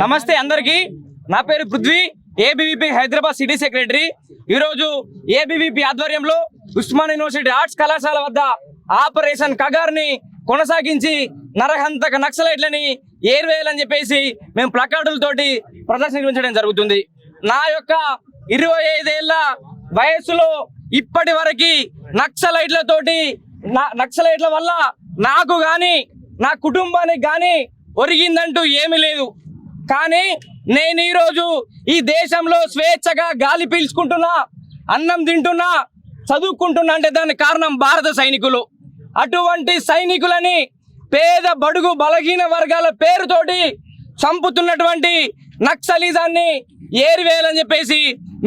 నమస్తే అందరికి నా పేరు Prithvi ABVP Hyderabad city secretary ఈ రోజు ఏబీవీపీ ఆధ్వర్యంలో ఉస్మానియా యూనివర్సిటీ ఆర్ట్స్ కళాశాల వద్ద ఆపరేషన్ కగార్ ని కొనసాగించి నరహంతక నక్సలైట్లని ఏర్వేయాలని చెప్పేసి మేము ప్లకార్డులతోటి ప్రదర్శన నిర్వహించడం జరుగుతుంది. నా యొక్క 25 ఏళ్ల వయస్సులో ఇప్పటి వరకు నక్సలైట్ల వల్ల నాకు గాని నా కుటుంబానికి గాని ఒరిగిందంటూ ఏమీ లేదు. కానీ నేను ఈరోజు ఈ దేశంలో స్వేచ్ఛగా గాలి పీల్చుకుంటున్నా, అన్నం తింటున్నా, చదువుకుంటున్నా అంటే దానికి కారణం భారత సైనికులు. అటువంటి సైనికులని పేద బడుగు బలహీన వర్గాల పేరుతోటి చంపుతున్నటువంటి నక్సలిజాన్ని ఏరివేయాలని చెప్పేసి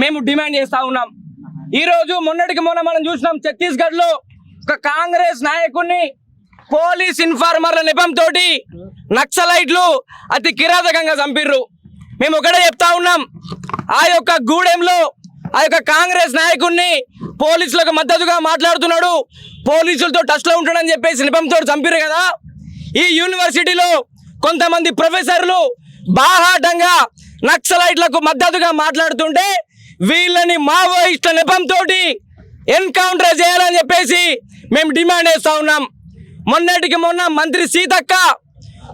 మేము డిమాండ్ చేస్తా ఉన్నాం. ఈరోజు మొన్నటికి మొన్న మనం చూసినాం, ఛత్తీస్గఢ్ లో ఒక కాంగ్రెస్ నాయకుడిని పోలీస్ ఇన్ఫార్మర్ల నెపంతో నక్సలైట్లు అతి కిరాతకంగా చంపిర్రు. మేము ఒకటే చెప్తా ఉన్నాం, ఆ యొక్క గూడెంలో ఆ యొక్క కాంగ్రెస్ నాయకుడిని పోలీసులకు మద్దతుగా మాట్లాడుతున్నాడు, పోలీసులతో టచ్లో ఉంటాడని చెప్పేసి నెపంతో చంపిర్రు కదా. ఈ యూనివర్సిటీలో కొంతమంది ప్రొఫెసర్లు బాహాటంగా నక్సలైట్లకు మద్దతుగా మాట్లాడుతుంటే వీళ్ళని మావోయిస్టుల నెపంతో ఎన్కౌంటర్ చేయాలని చెప్పేసి మేము డిమాండ్ చేస్తా ఉన్నాం. మొన్నటికి మొన్న మంత్రి సీతక్క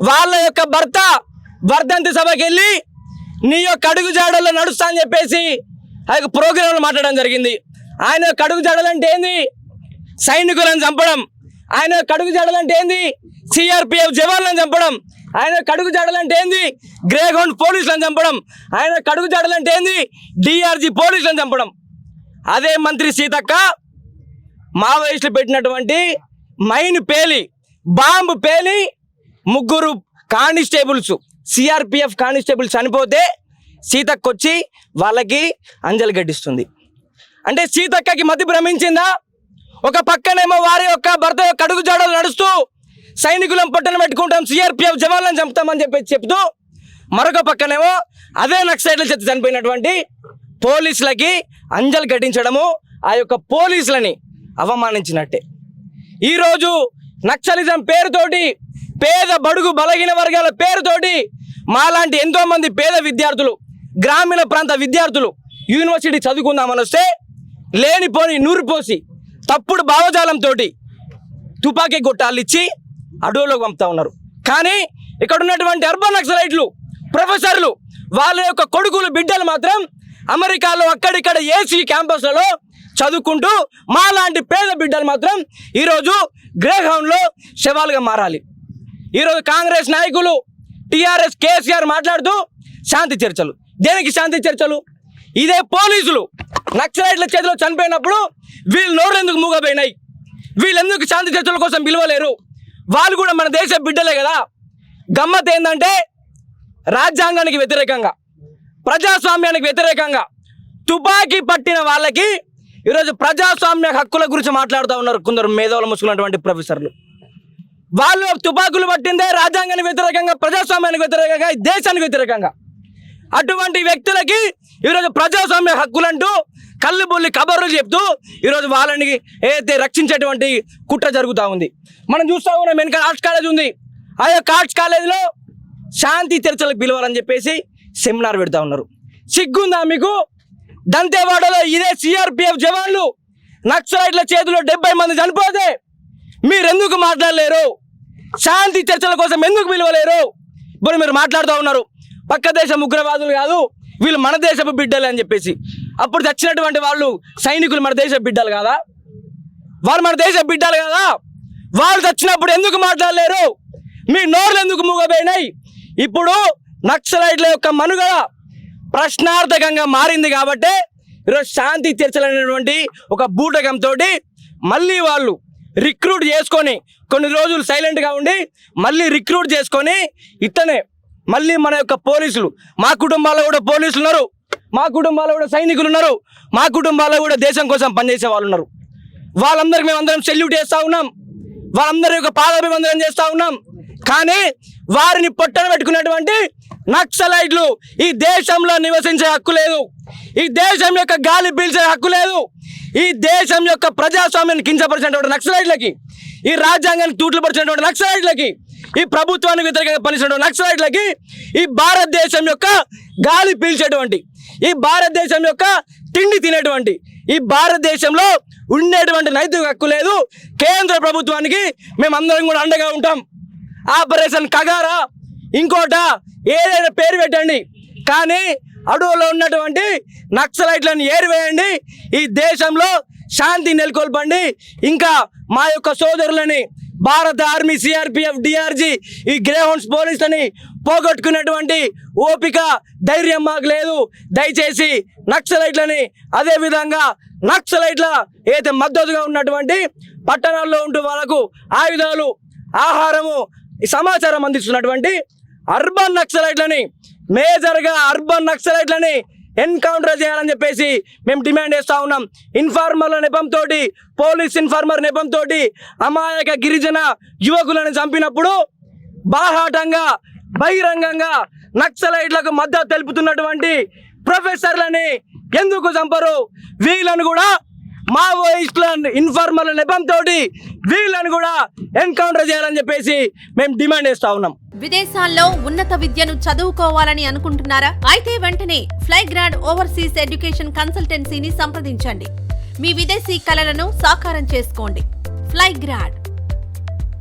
వాళ్ళ యొక్క భర్త వర్ధంతి సభకి వెళ్ళి నీ యొక్క అడుగు జాడల్లో నడుస్తా అని చెప్పేసి ఆ యొక్క ప్రోగ్రాంలో మాట్లాడడం జరిగింది. ఆయన యొక్క అడుగు జాడలంటే ఏంది? సైనికులను చంపడం. ఆయన యొక్క అడుగు జాడలంటే ఏంది? సిఆర్పిఎఫ్ జవాన్లను చంపడం. ఆయన యొక్క అడుగు జాడలంటే ఏంది? గ్రేహౌండ్ పోలీసులను చంపడం. ఆయన యొక్క అడుగు జాడలంటే ఏంది? డిఆర్జీ పోలీసులను చంపడం. అదే మంత్రి సీతక్క మావోయిస్టులు పెట్టినటువంటి మైన్ పేలి బాంబు పేలి 3 కానిస్టేబుల్స్ సిఆర్పిఎఫ్ కానిస్టేబుల్స్ చనిపోతే సీతక్క వచ్చి వాళ్ళకి అంజలి ఘటిస్తుంది. అంటే సీతక్కకి మతి భ్రమించిందా? ఒక పక్కనేమో వారి యొక్క భర్త యొక్క అడుగు జాడలు నడుస్తూ సైనికులను పట్టణ పెట్టుకుంటాం, సిఆర్పిఎఫ్ జవాన్లను చంపుతామని చెప్తూ మరొక పక్కనేమో అదే నక్సలైట్ల చేత చనిపోయినటువంటి పోలీసులకి అంజలి ఘటించడము ఆ యొక్క పోలీసులని అవమానించినట్టే. ఈరోజు నక్సలిజం పేరుతోటి పేద బడుగు బలహీన వర్గాల పేరుతోటి మాలాంటి ఎంతోమంది పేద విద్యార్థులు, గ్రామీణ ప్రాంత విద్యార్థులు యూనివర్సిటీ చదువుకుందామని వస్తే లేనిపోని నూరిపోసి తప్పుడు భావజాలంతో తుపాకీ గొట్టాలు ఇచ్చి అడవులోకి పంపుతా ఉన్నారు. కానీ ఇక్కడ ఉన్నటువంటి అర్బన్ నక్సలైట్లు ప్రొఫెసర్లు వాళ్ళ యొక్క కొడుకులు బిడ్డలు మాత్రం అమెరికాలో అక్కడిక్కడ ఏసీ క్యాంపస్లలో చదువుకుంటూ మాలాంటి పేద బిడ్డలు మాత్రం ఈరోజు గ్రేహౌండ్లో శవాలుగా మారాలి. ఈరోజు కాంగ్రెస్ నాయకులు టీఆర్ఎస్ కేసీఆర్ మాట్లాడుతూ శాంతి చర్చలు. దేనికి శాంతి చర్చలు? ఇదే పోలీసులు నక్సలైట్ల చేతిలో చనిపోయినప్పుడు వీళ్ళు నోరు ఎందుకు మూగపోయినాయి? వీళ్ళెందుకు శాంతి చర్చల కోసం పిలవలేరు? వాళ్ళు కూడా మన దేశ బిడ్డలే కదా. గమ్మత్ ఏంటంటే రాజ్యాంగానికి వ్యతిరేకంగా, ప్రజాస్వామ్యానికి వ్యతిరేకంగా తుపాకీ పట్టిన వాళ్ళకి ఈరోజు ప్రజాస్వామ్య హక్కుల గురించి మాట్లాడుతూ ఉన్నారు కొందరు మేధావులు ముసుకున్నటువంటి ప్రొఫెసర్లు. వాళ్ళు తుపాకులు పట్టిందే రాజ్యాంగానికి వ్యతిరేకంగా, ప్రజాస్వామ్యానికి వ్యతిరేకంగా, దేశానికి వ్యతిరేకంగా. అటువంటి వ్యక్తులకి ఈరోజు ప్రజాస్వామ్య హక్కులంటూ కళ్ళుబొల్లి కబర్లు చెప్తూ ఈరోజు వాళ్ళని ఏదైతే రక్షించేటువంటి కుట్ర జరుగుతూ ఉంది. మనం చూస్తూ ఉన్నాం, వెనక ఆర్ట్స్ కాలేజ్ ఉంది. ఆ యొక్క ఆర్ట్స్ కాలేజీలో శాంతి చర్చలకు పిలవాలని చెప్పేసి సెమినార్ పెడతా ఉన్నారు. సిగ్గుందా మీకు? దంతేవాడలో ఇదే సిఆర్పిఎఫ్ జవాన్లు నక్సలైట్ల చేతిలో 70 మంది చనిపోతే మీరెందుకు మాట్లాడలేరు? శాంతి చర్చల కోసం ఎందుకు పిలవలేరు? ఇప్పుడు మీరు మాట్లాడుతూ ఉన్నారు పక్క దేశం ఉగ్రవాదులు కాదు, వీళ్ళు మన దేశపు బిడ్డలే అని చెప్పేసి. అప్పుడు చచ్చినటువంటి వాళ్ళు సైనికులు మన దేశ బిడ్డలు కాదా? వాళ్ళు మన దేశ బిడ్డలు కదా. వాళ్ళు చచ్చినప్పుడు ఎందుకు మాట్లాడలేరు? మీ నోర్లు ఎందుకు మూగపోయినాయి? ఇప్పుడు నక్సలైట్ల యొక్క మనుగడ ప్రశ్నార్థకంగా మారింది కాబట్టి ఈరోజు శాంతి చర్చలు అనేటువంటి ఒక బూటకంతో మళ్ళీ వాళ్ళు రిక్రూట్ చేసుకొని కొన్ని రోజులు సైలెంట్గా ఉండి మళ్ళీ రిక్రూట్ చేసుకొని ఇట్టనే మళ్ళీ మన యొక్క పోలీసులు, మా కుటుంబాల్లో కూడా పోలీసులు ఉన్నారు, మా కుటుంబాల్లో కూడా సైనికులు ఉన్నారు, మా కుటుంబాల్లో కూడా దేశం కోసం పనిచేసే వాళ్ళు ఉన్నారు. వాళ్ళందరికీ మేము అందరం సెల్యూట్ చేస్తూ ఉన్నాం, వాళ్ళందరి యొక్క పాదాభివందనం చేస్తూ ఉన్నాం. కానీ వారిని పొట్టన పెట్టుకున్నటువంటి నక్సలైట్లు ఈ దేశంలో నివసించే హక్కు లేదు, ఈ దేశం యొక్క గాలి పీల్చే హక్కు లేదు, ఈ దేశం యొక్క ప్రజాస్వామ్యాన్ని కించపరిచినటువంటి నక్సలైట్లకి, ఈ రాజ్యాంగాన్ని తూట్లు పరిచినటువంటి నక్సలైట్లకి ఈ ప్రభుత్వానికి వ్యతిరేకంగా పనిచేసిన నక్సలైట్లకి ఈ భారతదేశం యొక్క గాలి పీల్చేటువంటి, ఈ భారతదేశం యొక్క తిండి తినేటువంటి, ఈ భారతదేశంలో ఉండేటువంటి నైతిక హక్కు లేదు. కేంద్ర ప్రభుత్వానికి మేమందరం కూడా అండగా ఉంటాం. ఆపరేషన్ కగారా ఇంకోట ఏదైనా పేరు పెట్టండి, కానీ అడవులో ఉన్నటువంటి నక్సలైట్లను ఏరివేయండి. ఈ దేశంలో శాంతి నెలకొల్పండి. ఇంకా మా యొక్క సోదరులని భారత ఆర్మీ, సిఆర్పిఎఫ్, డిఆర్జీ, ఈ గ్రేహౌండ్స్ పోలీసులని పోగొట్టుకున్నటువంటి ఓపిక, ధైర్యం మాకు లేదు. దయచేసి నక్సలైట్లని, అదేవిధంగా నక్సలైట్ల ఏదైతే మద్దతుగా ఉన్నటువంటి పట్టణాల్లో ఉంటూ వాళ్ళకు ఆయుధాలు, ఆహారము, ఈ సమాచారం అందిస్తున్నటువంటి అర్బన్ నక్సలైట్లని, మేజర్గా అర్బన్ నక్సలైట్లని ఎన్కౌంటర్ చేయాలని చెప్పేసి మేము డిమాండ్ చేస్తూ ఉన్నాం. ఇన్ఫార్మర్ల నెపంతో, పోలీస్ ఇన్ఫార్మర్ నెపంతో అమాయక గిరిజన యువకులను చంపినప్పుడు బాహాటంగా బహిరంగంగా నక్సలైట్లకు మద్దతు తెలుపుతున్నటువంటి ప్రొఫెసర్లని ఎందుకు చంపరు? వీళ్ళను కూడా మావోయిస్టుల ఇన్ఫార్మర్ల నెపంతో వీళ్ళను కూడా ఎన్కౌంటర్ చేయాలని చెప్పేసి మేము డిమాండ్ చేస్తా ఉన్నాం. విదేశాల్లో ఉన్నత విద్యను చదువుకోవాలని అనుకుంటున్నారా? అయితే వెంటనే ఫ్లైగ్రాడ్ ఓవర్సీస్ ఎడ్యుకేషన్ కన్సల్టెన్సీని సంప్రదించండి. మీ విదేశీ కలలను సాకారం చేసుకోండి. ఫ్లైగ్రాడ్